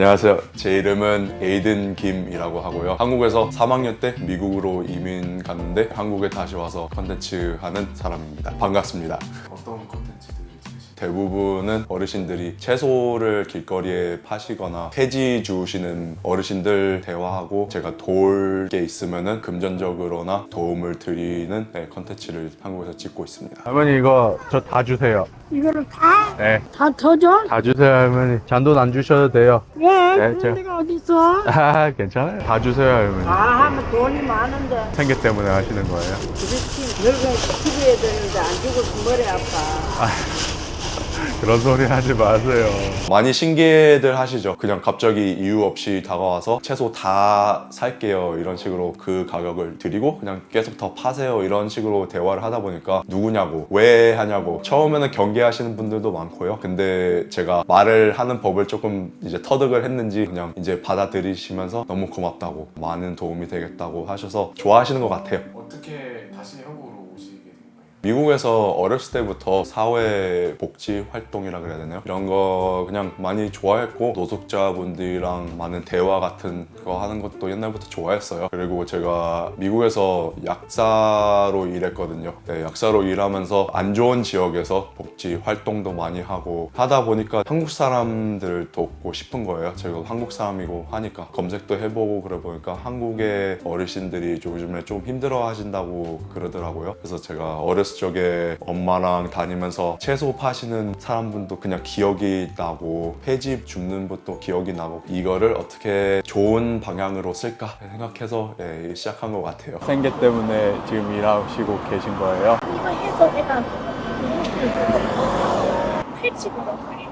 안녕하세요. 제 이름은 에이든 김이라고 하고요. 한국에서 3학년 때 미국으로 이민 갔는데 한국에 다시 와서 컨텐츠 하는 사람입니다. 반갑습니다. 어떤 콘텐츠들을 찍으시나요? 대부분은 어르신들이 채소를 길거리에 파시거나 폐지 주우시는 어르신들 대화하고 제가 도울 게 있으면은 금전적으로나 도움을 드리는 컨텐츠를 한국에서 찍고 있습니다. 할머니 이거 저 다 주세요. 이거를 다? 네, 다 터져? 다 주세요 할머니. 잔돈 안 주셔도 돼요. 왜? 네, 그런 저- 데가 어딨어? 아 괜찮아요. 다 주세요 할머니. 다 하면 돈이 많은데 생계 때문에 하시는 거예요? 그렇지 늙은 기부해야 되는데 안 주고 머리 아파. 그런 소리 하지 마세요. 많이 신기해들 하시죠. 그냥 갑자기 이유 없이 다가와서 채소 다 살게요 이런 식으로 그 가격을 드리고 그냥 계속 더 파세요 이런 식으로 대화를 하다 보니까 누구냐고 왜 하냐고 처음에는 경계하시는 분들도 많고요. 근데 제가 말을 하는 법을 조금 이제 터득을 했는지 그냥 이제 받아들이시면서 너무 고맙다고 많은 도움이 되겠다고 하셔서 좋아하시는 것 같아요. 어떻게 다시 한국으로 오시게 된 거예요? 미국에서 어렸을 때부터 사회복지 활동이라 그래야 되나요? 이런 거 그냥 많이 좋아했고 노숙자분들이랑 많은 대화 같은 거 하는 것도 옛날부터 좋아했어요. 그리고 제가 미국에서 약사로 일했거든요. 네, 약사로 일하면서 안 좋은 지역에서 복지 활동도 많이 하고 하다 보니까 한국 사람들 돕고 싶은 거예요. 제가 한국 사람이고 하니까 검색도 해보고 그래 보니까 한국의 어르신들이 요즘에 좀 힘들어 하신다고 그러더라고요. 그래서 제가 어렸을 적에 엄마랑 다니면서 채소 파시는 사람분도 그냥 기억이 나고 폐지 줍는 분도 기억이 나고 이거를 어떻게 좋은 방향으로 쓸까 생각해서 시작한 것 같아요. 생계 때문에 지금 일하시고 계신 거예요? 이거 해서 내가 팔찌고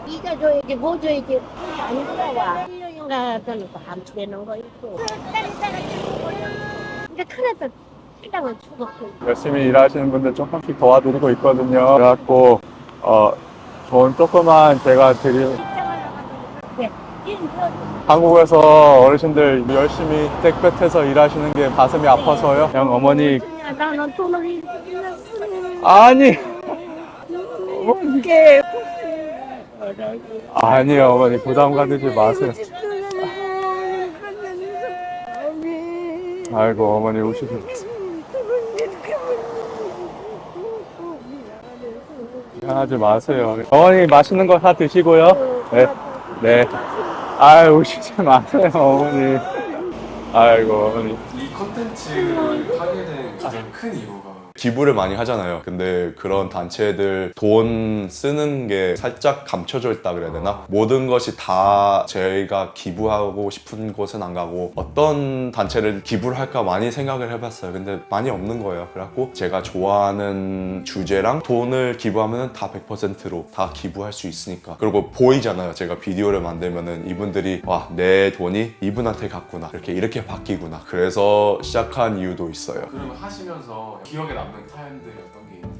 이가 줘야지 뭐 줘야지 안 돌아와 1년인가 하면 밤새는 거 있고 이제 큰애들 시장을 죽었고 열심히 일하시는 분들 조금씩 도와드리고 있거든요. 그래갖고 돈 조금만 제가 드릴. 시장을 나가서 일 한국에서 어르신들 열심히 땡볕에서 일하시는 게 가슴이 아파서요. 그냥 어머니. 나는 돈을 잃었으니 아니 이게 아니요 어머니 부담 가지지 마세요. 아이고 어머니 우시죠. 하지 마세요. 어머니 맛있는 거 다 드시고요. 네. 네. 아유 우시지 마세요 어머니. 아이고 어머니. 이 콘텐츠를 하게 된 가장 큰 이유가 기부를 많이 하잖아요. 근데 그런 단체들 돈 쓰는 게 살짝 감춰져 있다 그래야 되나? 모든 것이 다 저희가 기부하고 싶은 곳은 안 가고 어떤 단체를 기부를 할까 많이 생각을 해봤어요. 근데 많이 없는 거예요. 그래갖고 제가 좋아하는 주제랑 돈을 기부하면 다 100%로 다 기부할 수 있으니까. 그리고 보이잖아요. 제가 비디오를 만들면은 이분들이 와, 내 돈이 이분한테 갔구나. 이렇게 바뀌구나. 그래서 시작한 이유도 있어요. 그리고 하시면서 기억에 남는 사연들이 어떤 게 있는지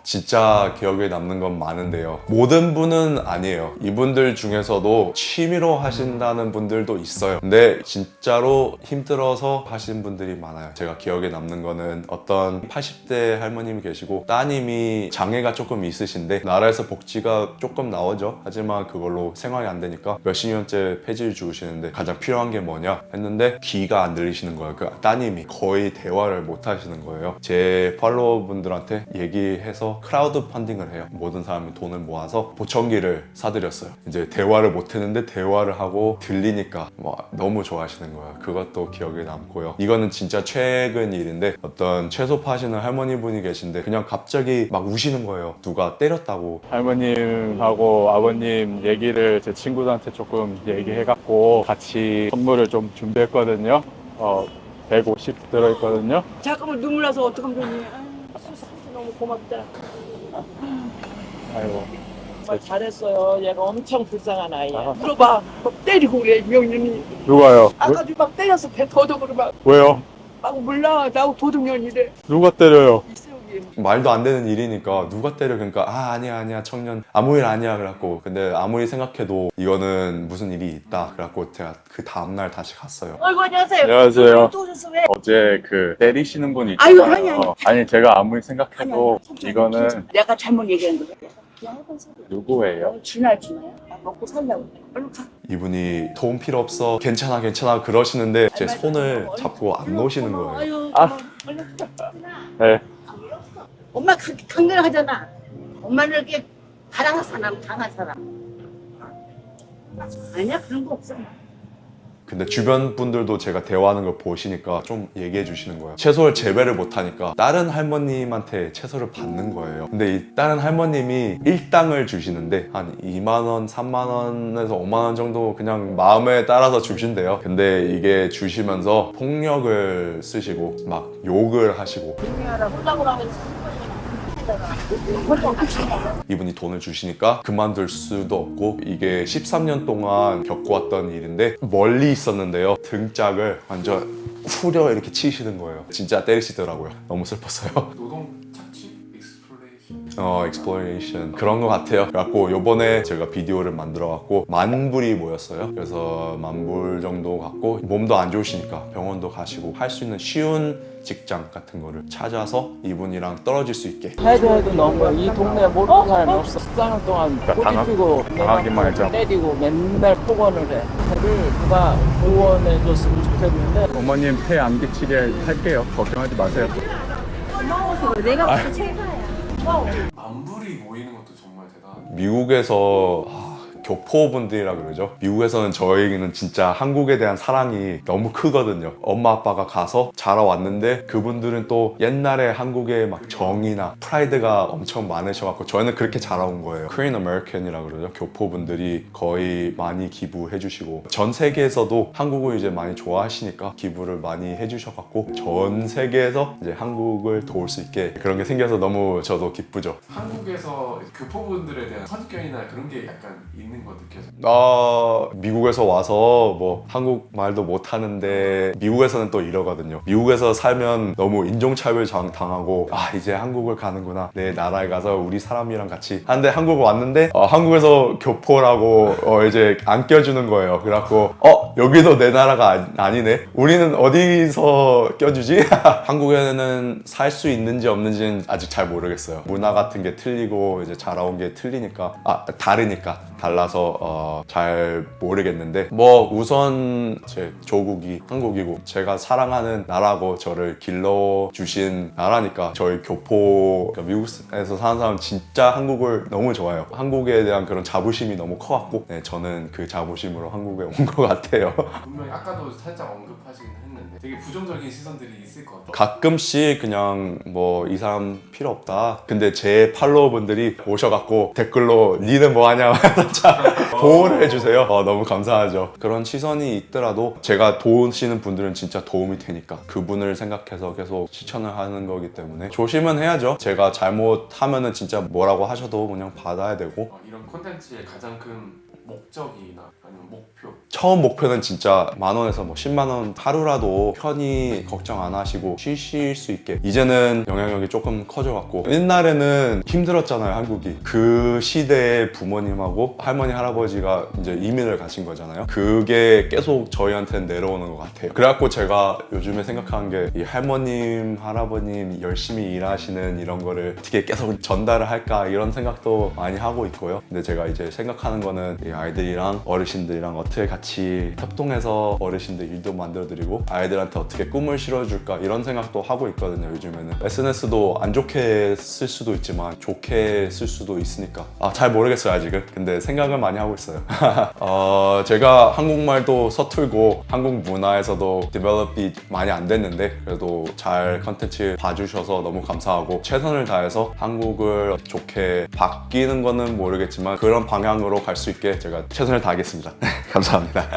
진짜 기억에 남는 건 많은데요. 모든 분은 아니에요. 이분들 중에서도 취미로 하신다는 분들도 있어요. 근데 진짜로 힘들어서 하신 분들이 많아요. 제가 기억에 남는 거는 어떤 80대 할머님이 계시고 따님이 장애가 조금 있으신데 나라에서 복지가 조금 나오죠. 하지만 그걸로 생활이 안 되니까 몇십 년째 폐지를 주우시는데 가장 필요한 게 뭐냐 했는데 귀가 안 들리시는 거예요. 그 따님이 거의 대화를 못 하시는 거예요. 제 팔로워분들한테 얘기해서 크라우드 펀딩을 해요. 모든 사람이 돈을 모아서 보청기를 사드렸어요. 이제 대화를 못 했는데 대화를 하고 들리니까 너무 좋아하시는 거예요. 그것도 기억에 남고요. 이거는 진짜 최근 일인데 어떤 채소 파시는 할머니 분이 계신데 그냥 갑자기 막 우시는 거예요. 누가 때렸다고. 할머님하고 아버님 얘기를 제 친구들한테 조금 얘기해갖고 같이 선물을 좀 준비했거든요. 150 들어있거든요. 잠깐만 눈물 나서 어떡하면 좋니? 너무 고맙다. 아이고. 정말 잘했어요. 얘가 엄청 불쌍한 아이야. 물어봐. 막 때리고 그래 명년이. 누가요? 아까도 막 때려서 배 도둑으로 왜요? 막 몰라. 나하고 도둑년이래. 누가 때려요? 있어 여기. 말도 안 되는 일이니까 누가 때려. 그러니까 아니야 청년 아무 일 아니야 그래갖고 근데 아무리 생각해도 이거는 무슨 일이 있다 그래갖고 제가 그 다음날 다시 갔어요. 어이구 안녕하세요. 안녕하세요. 또 오셨어 왜? 어제 그 때리시는 분이 아유, 있잖아요. 아니 제가 아무리 생각해도 이거는 내가 잘못 얘기한 거야. 야간 소리. 누구예요? 준할 나 먹고 살려고. 이분이 도움 필요 없어, 괜찮아 괜찮아 그러시는데 제 손을 잡고 안 놓으시는 거예요. 아유, 아. 네. 엄마 강렬하잖아. 엄마는 이렇게 가랑한 사람, 강한 사람. 아니야, 그런 거 없어. 근데 주변 분들도 제가 대화하는 걸 보시니까 좀 얘기해 주시는 거예요. 채소를 재배를 못하니까 다른 할머님한테 채소를 받는 거예요. 근데 이 다른 할머님이 일당을 주시는데 한 2만 원, 3만 원에서 5만 원 정도 그냥 마음에 따라서 주신대요. 근데 이게 주시면서 폭력을 쓰시고 막 욕을 하시고 이분이 돈을 주시니까 그만둘 수도 없고 이게 13년 동안 겪어왔던 일인데 멀리 있었는데요. 등짝을 완전 후려 이렇게 치시는 거예요. 진짜 때리시더라고요. 너무 슬펐어요. 노동 착취? 익스플레이션? exploration 그런 것 같아요. 그래갖고 요번에 제가 비디오를 만들어갖고 10,000불이 모였어요. 그래서 10,000불 정도 갖고 몸도 안 좋으시니까 병원도 가시고 할 수 있는 쉬운 직장 같은 거를 찾아서 이분이랑 떨어질 수 있게 해도 너무 이 동네에 모르는 사람이 없어. 14년 동안 꼬집히고 당하기만 하죠. 때리고 맨날 폭언을 해. 해를 누가 보호해 줬으면 좋겠는데 어머님 폐 안 끼치게 할게요. 걱정하지 마세요. 내가 무슨 최고야. 만불이 모이는 것도 정말 대단한. 미국에서 교포분들이라 그러죠. 미국에서는 저에게는 진짜 한국에 대한 사랑이 너무 크거든요. 엄마 아빠가 가서 자라왔는데 그분들은 또 옛날에 한국의 막 정이나 프라이드가 엄청 많으셔갖고 저희는 그렇게 자라온 거예요. Korean American이라 그러죠. 교포분들이 거의 많이 기부해 주시고 전 세계에서도 한국을 이제 많이 좋아하시니까 기부를 많이 해주셔갖고 전 세계에서 이제 한국을 도울 수 있게 그런 게 생겨서 너무 저도 기쁘죠. 한국에서 교포분들에 대한 선입견이나 그런 게 약간 있는 거 느껴져요? 미국에서 와서 뭐 한국말도 못하는데 미국에서는 또 이러거든요. 미국에서 살면 너무 인종차별 당하고 이제 한국을 가는구나, 내 나라에 가서 우리 사람이랑 같이 하는데 한국 왔는데 한국에서 교포라고 이제 안 껴주는 거예요. 그래갖고 여기도 내 나라가 아니네, 우리는 어디서 껴주지? 한국에는 살 수 있는지 없는지는 아직 잘 모르겠어요. 문화 같은 게 틀리고 이제 자라온 게 틀리니까 다르니까 달라서 잘 모르겠는데 뭐 우선 제 조국이 한국이고 제가 사랑하는 나라고 저를 길러주신 나라니까 저희 교포 미국에서 사는 사람 진짜 한국을 너무 좋아해요. 한국에 대한 그런 자부심이 너무 커갖고 저는 그 자부심으로 한국에 온 것 같아요. 분명히 아까도 살짝 언급하시긴 했는데 되게 부정적인 시선들이 있을 것 같아요. 가끔씩 그냥 뭐 이 사람 필요 없다, 근데 제 팔로워분들이 오셔갖고 댓글로 니는 뭐하냐 보호를 해주세요. 너무 감사하죠. 그런 시선이 있더라도 제가 도우시는 분들은 진짜 도움이 되니까 그분을 생각해서 계속 실천을 하는 거기 때문에 조심은 해야죠. 제가 잘못하면은 진짜 뭐라고 하셔도 그냥 받아야 되고. 이런 콘텐츠의 가장 큰 목적이나 아니면 목표? 처음 목표는 진짜 10,000원에서 뭐 10만원 하루라도 편히 걱정 안 하시고 쉬실 수 있게. 이제는 영향력이 조금 커져갖고 옛날에는 힘들었잖아요, 한국이. 그 시대에 부모님하고 할머니 할아버지가 이제 이민을 가신 거잖아요. 그게 계속 저희한테는 내려오는 것 같아요. 그래갖고 제가 요즘에 생각하는 게 이 할머님 할아버님 열심히 일하시는 이런 거를 어떻게 계속 전달을 할까 이런 생각도 많이 하고 있고요. 근데 제가 이제 생각하는 거는 이 아이들이랑 어르신들이랑 어떻게 같이 협동해서 어르신들 일도 만들어드리고 아이들한테 어떻게 꿈을 실어줄까 이런 생각도 하고 있거든요. 요즘에는 SNS도 안 좋게 쓸 수도 있지만 좋게 쓸 수도 있으니까 잘 모르겠어요 아직은. 근데 생각을 많이 하고 있어요. 제가 한국말도 서툴고 한국 문화에서도 디벨롭이 많이 안 됐는데 그래도 잘 컨텐츠 봐주셔서 너무 감사하고 최선을 다해서 한국을 좋게 바뀌는 거는 모르겠지만 그런 방향으로 갈 수 있게 제가 최선을 다하겠습니다. 감사합니다.